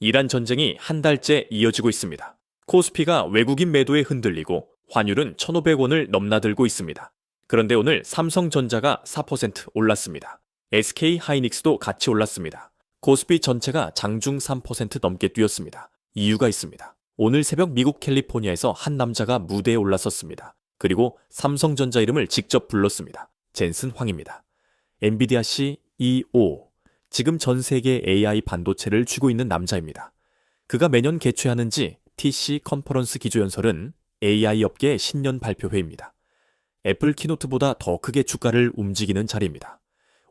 이란 전쟁이 한 달째 이어지고 있습니다. 코스피가 외국인 매도에 흔들리고 환율은 1,500원을 넘나들고 있습니다. 그런데 오늘 삼성전자가 4% 올랐습니다. SK하이닉스도 같이 올랐습니다. 코스피 전체가 장중 3% 넘게 뛰었습니다. 이유가 있습니다. 오늘 새벽 미국 캘리포니아에서 한 남자가 무대에 올라섰습니다. 그리고 삼성전자 이름을 직접 불렀습니다. 젠슨 황입니다. 엔비디아 CEO, 지금 전 세계 AI 반도체를 쥐고 있는 남자입니다. 그가 매년 개최하는 TC 컨퍼런스 기조연설은 AI 업계의 신년 발표회입니다. 애플 키노트보다 더 크게 주가를 움직이는 자리입니다.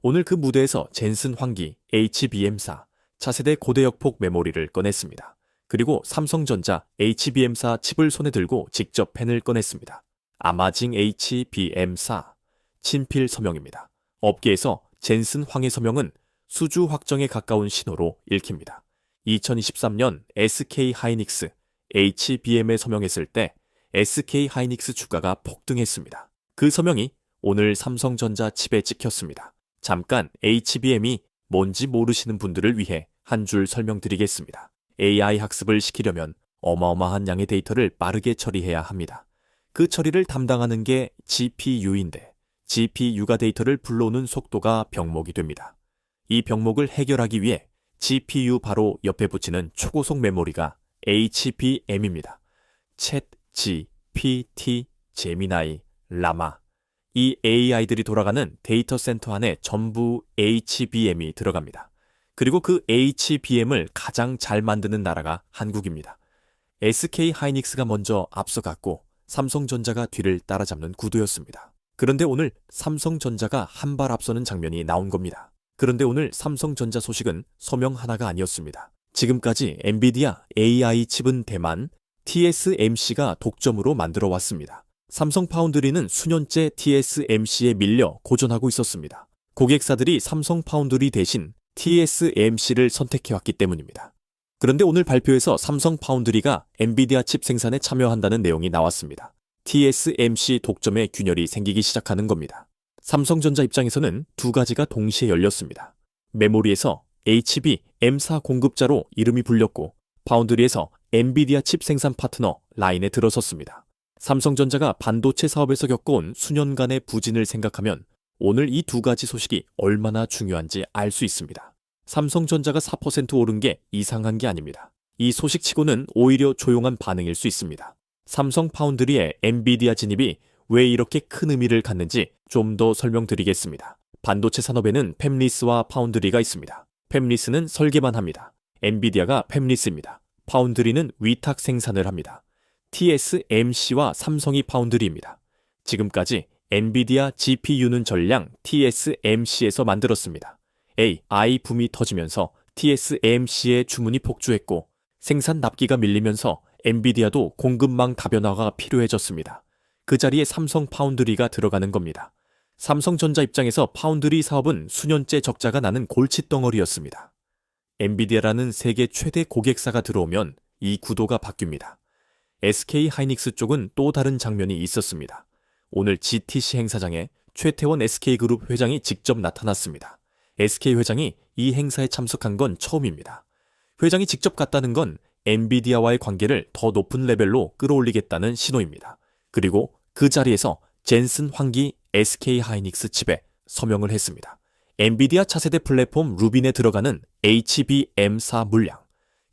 오늘 그 무대에서 젠슨 황기 HBM사 차세대 고대역폭 메모리를 꺼냈습니다. 그리고 삼성전자 HBM사 칩을 손에 들고 직접 펜을 꺼냈습니다. 아마징 HBM사 친필 서명입니다. 업계에서 젠슨 황의 서명은 수주 확정에 가까운 신호로 읽힙니다. 2023년 SK하이닉스 HBM에 서명했을 때 SK하이닉스 주가가 폭등했습니다. 그 서명이 오늘 삼성전자 칩에 찍혔습니다. 잠깐 HBM이 뭔지 모르시는 분들을 위해 한 줄 설명드리겠습니다. AI 학습을 시키려면 어마어마한 양의 데이터를 빠르게 처리해야 합니다. 그 처리를 담당하는 게 GPU인데 GPU가 데이터를 불러오는 속도가 병목이 됩니다. 이 병목을 해결하기 위해 GPU 바로 옆에 붙이는 초고속 메모리가 HBM입니다. 챗, GPT, 제미나이, 라마, 이 AI들이 돌아가는 데이터 센터 안에 전부 HBM이 들어갑니다. 그리고 그 HBM을 가장 잘 만드는 나라가 한국입니다. SK하이닉스가 먼저 앞서갔고 삼성전자가 뒤를 따라잡는 구도였습니다. 그런데 오늘 삼성전자가 한 발 앞서는 장면이 나온 겁니다. 그런데 오늘 삼성전자 소식은 서명 하나가 아니었습니다. 지금까지 엔비디아 AI 칩은 대만 TSMC가 독점으로 만들어 왔습니다. 삼성 파운드리는 수년째 TSMC에 밀려 고전하고 있었습니다. 고객사들이 삼성 파운드리 대신 TSMC를 선택해왔기 때문입니다. 그런데 오늘 발표에서 삼성 파운드리가 엔비디아 칩 생산에 참여한다는 내용이 나왔습니다. TSMC 독점의 균열이 생기기 시작하는 겁니다. 삼성전자 입장에서는 두 가지가 동시에 열렸습니다. 메모리에서 HBM사 공급자로 이름이 불렸고 파운드리에서 엔비디아 칩 생산 파트너 라인에 들어섰습니다. 삼성전자가 반도체 사업에서 겪어온 수년간의 부진을 생각하면 오늘 이 두 가지 소식이 얼마나 중요한지 알 수 있습니다. 삼성전자가 4% 오른 게 이상한 게 아닙니다. 이 소식치고는 오히려 조용한 반응일 수 있습니다. 삼성 파운드리의 엔비디아 진입이 왜 이렇게 큰 의미를 갖는지 좀 더 설명드리겠습니다. 반도체 산업에는 팹리스와 파운드리가 있습니다. 팹리스는 설계만 합니다. 엔비디아가 팹리스입니다. 파운드리는 위탁 생산을 합니다. TSMC와 삼성이 파운드리입니다. 지금까지 엔비디아 GPU는 전량 TSMC에서 만들었습니다. AI 붐이 터지면서 TSMC의 주문이 폭주했고 생산 납기가 밀리면서 엔비디아도 공급망 다변화가 필요해졌습니다. 그 자리에 삼성 파운드리가 들어가는 겁니다. 삼성전자 입장에서 파운드리 사업은 수년째 적자가 나는 골칫덩어리였습니다. 엔비디아라는 세계 최대 고객사가 들어오면 이 구도가 바뀝니다. SK하이닉스 쪽은 또 다른 장면이 있었습니다. 오늘 GTC 행사장에 최태원 SK그룹 회장이 직접 나타났습니다. SK 회장이 이 행사에 참석한 건 처음입니다. 회장이 직접 갔다는 건 엔비디아와의 관계를 더 높은 레벨로 끌어올리겠다는 신호입니다. 그리고 그 자리에서 젠슨 황기 SK하이닉스 칩에 서명을 했습니다. 엔비디아 차세대 플랫폼 루빈에 들어가는 HBM4 물량,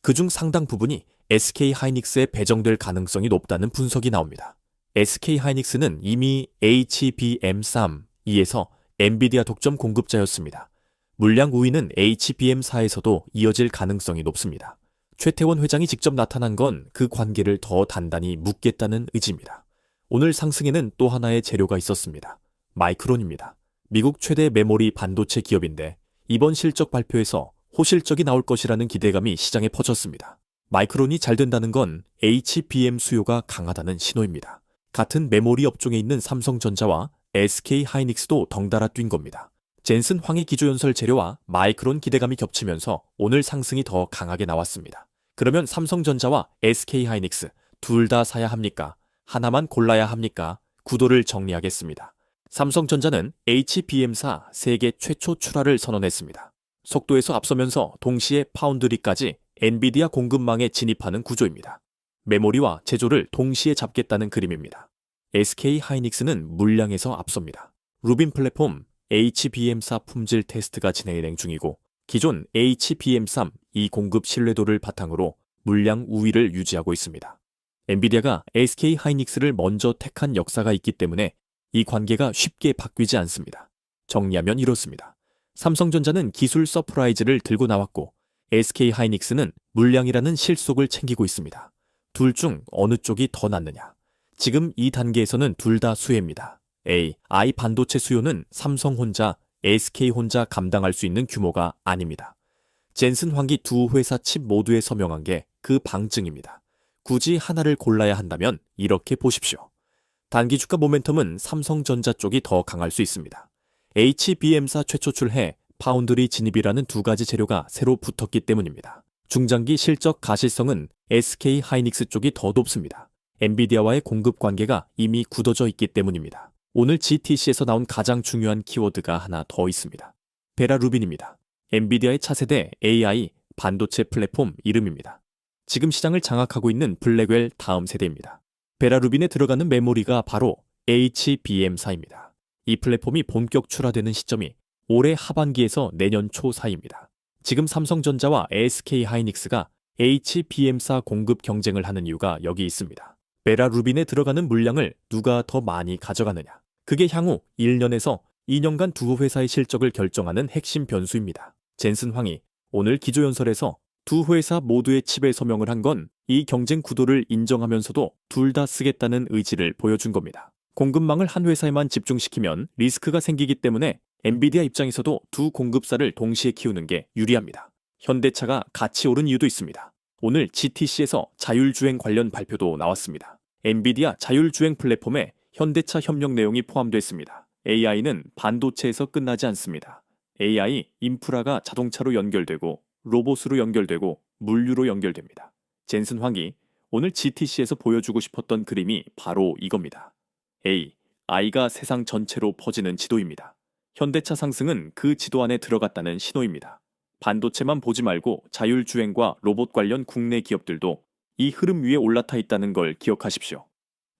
그중 상당 부분이 SK하이닉스에 배정될 가능성이 높다는 분석이 나옵니다. SK하이닉스는 이미 HBM3에서 엔비디아 독점 공급자였습니다. 물량 우위는 HBM4에서도 이어질 가능성이 높습니다. 최태원 회장이 직접 나타난 건 그 관계를 더 단단히 묻겠다는 의지입니다. 오늘 상승에는 또 하나의 재료가 있었습니다. 마이크론입니다. 미국 최대 메모리 반도체 기업인데 이번 실적 발표에서 호실적이 나올 것이라는 기대감이 시장에 퍼졌습니다. 마이크론이 잘 된다는 건 HBM 수요가 강하다는 신호입니다. 같은 메모리 업종에 있는 삼성전자와 SK하이닉스도 덩달아 뛴 겁니다. 젠슨 황의 기조연설 재료와 마이크론 기대감이 겹치면서 오늘 상승이 더 강하게 나왔습니다. 그러면 삼성전자와 SK하이닉스 둘 다 사야 합니까? 하나만 골라야 합니까? 구도를 정리하겠습니다. 삼성전자는 HBM4 세계 최초 출하를 선언했습니다. 속도에서 앞서면서 동시에 파운드리까지 엔비디아 공급망에 진입하는 구조입니다. 메모리와 제조를 동시에 잡겠다는 그림입니다. SK 하이닉스는 물량에서 앞섭니다. 루빈 플랫폼 HBM4 품질 테스트가 진행 중이고 기존 HBM3 이 공급 신뢰도를 바탕으로 물량 우위를 유지하고 있습니다. 엔비디아가 SK 하이닉스를 먼저 택한 역사가 있기 때문에 이 관계가 쉽게 바뀌지 않습니다. 정리하면 이렇습니다. 삼성전자는 기술 서프라이즈를 들고 나왔고 SK 하이닉스는 물량이라는 실속을 챙기고 있습니다. 둘 중 어느 쪽이 더 낫느냐? 지금 이 단계에서는 둘 다 수혜입니다. AI 반도체 수요는 삼성 혼자, SK 혼자 감당할 수 있는 규모가 아닙니다. 젠슨 황기 두 회사 칩 모두에 서명한 게 그 방증입니다. 굳이 하나를 골라야 한다면 이렇게 보십시오. 단기 주가 모멘텀은 삼성전자 쪽이 더 강할 수 있습니다. HBM4 최초 출해, 파운드리 진입이라는 두 가지 재료가 새로 붙었기 때문입니다. 중장기 실적 가실성은 SK 하이닉스 쪽이 더 높습니다. 엔비디아와의 공급 관계가 이미 굳어져 있기 때문입니다. 오늘 GTC에서 나온 가장 중요한 키워드가 하나 더 있습니다. 베라 루빈입니다. 엔비디아의 차세대 AI 반도체 플랫폼 이름입니다. 지금 시장을 장악하고 있는 블랙웰 다음 세대입니다. 베라 루빈에 들어가는 메모리가 바로 HBM4입니다. 이 플랫폼이 본격 출하되는 시점이 올해 하반기에서 내년 초 사이입니다. 지금 삼성전자와 SK 하이닉스가 HBM4 공급 경쟁을 하는 이유가 여기 있습니다. 베라 루빈에 들어가는 물량을 누가 더 많이 가져가느냐. 그게 향후 1년에서 2년간 두 회사의 실적을 결정하는 핵심 변수입니다. 젠슨 황이 오늘 기조연설에서 두 회사 모두의 칩에 서명을 한 건 이 경쟁 구도를 인정하면서도 둘 다 쓰겠다는 의지를 보여준 겁니다. 공급망을 한 회사에만 집중시키면 리스크가 생기기 때문에 엔비디아 입장에서도 두 공급사를 동시에 키우는 게 유리합니다. 현대차가 같이 오른 이유도 있습니다. 오늘 GTC에서 자율주행 관련 발표도 나왔습니다. 엔비디아 자율주행 플랫폼에 현대차 협력 내용이 포함됐습니다. AI는 반도체에서 끝나지 않습니다. AI 인프라가 자동차로 연결되고 로봇으로 연결되고 물류로 연결됩니다. 젠슨 황이 오늘 GTC에서 보여주고 싶었던 그림이 바로 이겁니다. AI가 세상 전체로 퍼지는 지도입니다. 현대차 상승은 그 지도 안에 들어갔다는 신호입니다. 반도체만 보지 말고 자율주행과 로봇 관련 국내 기업들도 이 흐름 위에 올라타 있다는 걸 기억하십시오.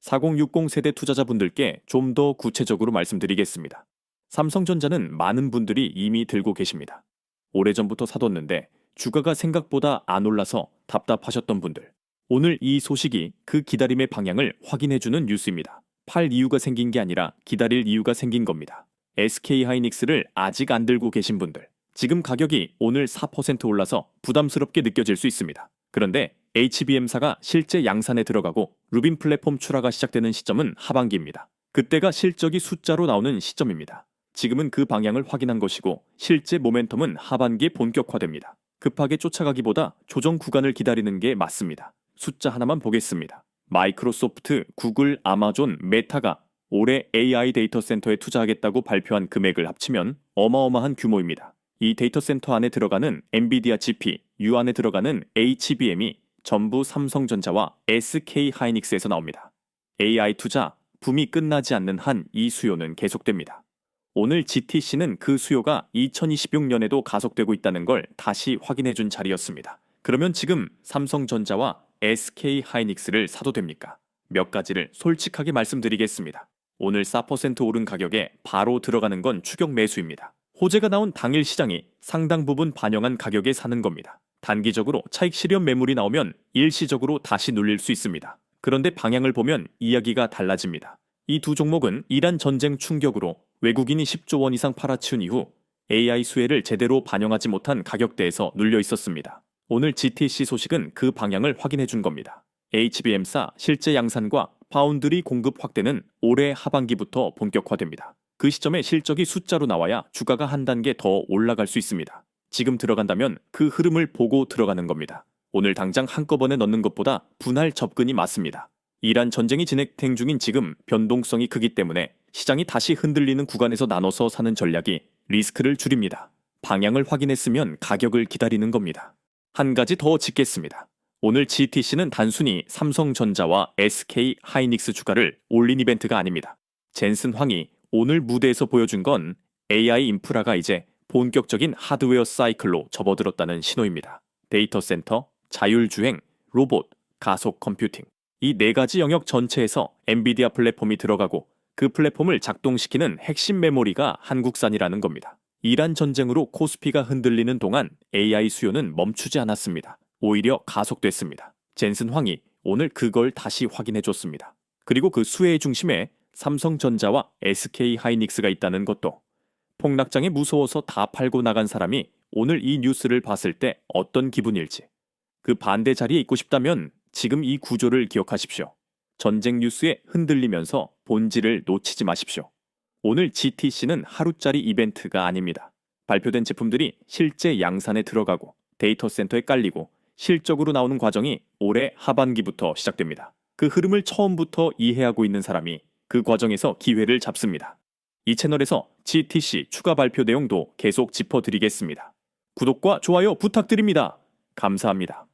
4060 세대 투자자분들께 좀 더 구체적으로 말씀드리겠습니다. 삼성전자는 많은 분들이 이미 들고 계십니다. 오래전부터 사뒀는데 주가가 생각보다 안 올라서 답답하셨던 분들. 오늘 이 소식이 그 기다림의 방향을 확인해주는 뉴스입니다. 팔 이유가 생긴 게 아니라 기다릴 이유가 생긴 겁니다. SK 하이닉스를 아직 안 들고 계신 분들. 지금 가격이 오늘 4% 올라서 부담스럽게 느껴질 수 있습니다. 그런데 HBM4가 실제 양산에 들어가고 루빈 플랫폼 출하가 시작되는 시점은 하반기입니다. 그때가 실적이 숫자로 나오는 시점입니다. 지금은 그 방향을 확인한 것이고 실제 모멘텀은 하반기에 본격화됩니다. 급하게 쫓아가기보다 조정 구간을 기다리는 게 맞습니다. 숫자 하나만 보겠습니다. 마이크로소프트, 구글, 아마존, 메타가 올해 AI 데이터 센터에 투자하겠다고 발표한 금액을 합치면 어마어마한 규모입니다. 이 데이터 센터 안에 들어가는 엔비디아 GP, U 안에 들어가는 HBM이 전부 삼성전자와 SK 하이닉스에서 나옵니다. AI 투자, 붐이 끝나지 않는 한 이 수요는 계속됩니다. 오늘 GTC는 그 수요가 2026년에도 가속되고 있다는 걸 다시 확인해준 자리였습니다. 그러면 지금 삼성전자와 SK 하이닉스를 사도 됩니까? 몇 가지를 솔직하게 말씀드리겠습니다. 오늘 4% 오른 가격에 바로 들어가는 건 추격 매수입니다. 호재가 나온 당일 시장이 상당 부분 반영한 가격에 사는 겁니다. 단기적으로 차익 실현 매물이 나오면 일시적으로 다시 눌릴 수 있습니다. 그런데 방향을 보면 이야기가 달라집니다. 이 두 종목은 이란 전쟁 충격으로 외국인이 10조 원 이상 팔아치운 이후 AI 수혜를 제대로 반영하지 못한 가격대에서 눌려 있었습니다. 오늘 GTC 소식은 그 방향을 확인해 준 겁니다. HBM4 실제 양산과 파운드리 공급 확대는 올해 하반기부터 본격화됩니다. 그 시점에 실적이 숫자로 나와야 주가가 한 단계 더 올라갈 수 있습니다. 지금 들어간다면 그 흐름을 보고 들어가는 겁니다. 오늘 당장 한꺼번에 넣는 것보다 분할 접근이 맞습니다. 이란 전쟁이 진행 중인 지금 변동성이 크기 때문에 시장이 다시 흔들리는 구간에서 나눠서 사는 전략이 리스크를 줄입니다. 방향을 확인했으면 가격을 기다리는 겁니다. 한 가지 더 짚겠습니다. 오늘 GTC는 단순히 삼성전자와 SK 하이닉스 주가를 올린 이벤트가 아닙니다. 젠슨 황이 오늘 무대에서 보여준 건 AI 인프라가 이제 본격적인 하드웨어 사이클로 접어들었다는 신호입니다. 데이터 센터, 자율주행, 로봇, 가속 컴퓨팅. 이 네 가지 영역 전체에서 엔비디아 플랫폼이 들어가고 그 플랫폼을 작동시키는 핵심 메모리가 한국산이라는 겁니다. 이란 전쟁으로 코스피가 흔들리는 동안 AI 수요는 멈추지 않았습니다. 오히려 가속됐습니다. 젠슨 황이 오늘 그걸 다시 확인해줬습니다. 그리고 그 수혜의 중심에 삼성전자와 SK하이닉스가 있다는 것도. 폭락장에 무서워서 다 팔고 나간 사람이 오늘 이 뉴스를 봤을 때 어떤 기분일지. 그 반대 자리에 있고 싶다면 지금 이 구조를 기억하십시오. 전쟁 뉴스에 흔들리면서 본질을 놓치지 마십시오. 오늘 GTC는 하루짜리 이벤트가 아닙니다. 발표된 제품들이 실제 양산에 들어가고 데이터 센터에 깔리고 실적으로 나오는 과정이 올해 하반기부터 시작됩니다. 그 흐름을 처음부터 이해하고 있는 사람이 그 과정에서 기회를 잡습니다. 이 채널에서 GTC 추가 발표 내용도 계속 짚어드리겠습니다. 구독과 좋아요 부탁드립니다. 감사합니다.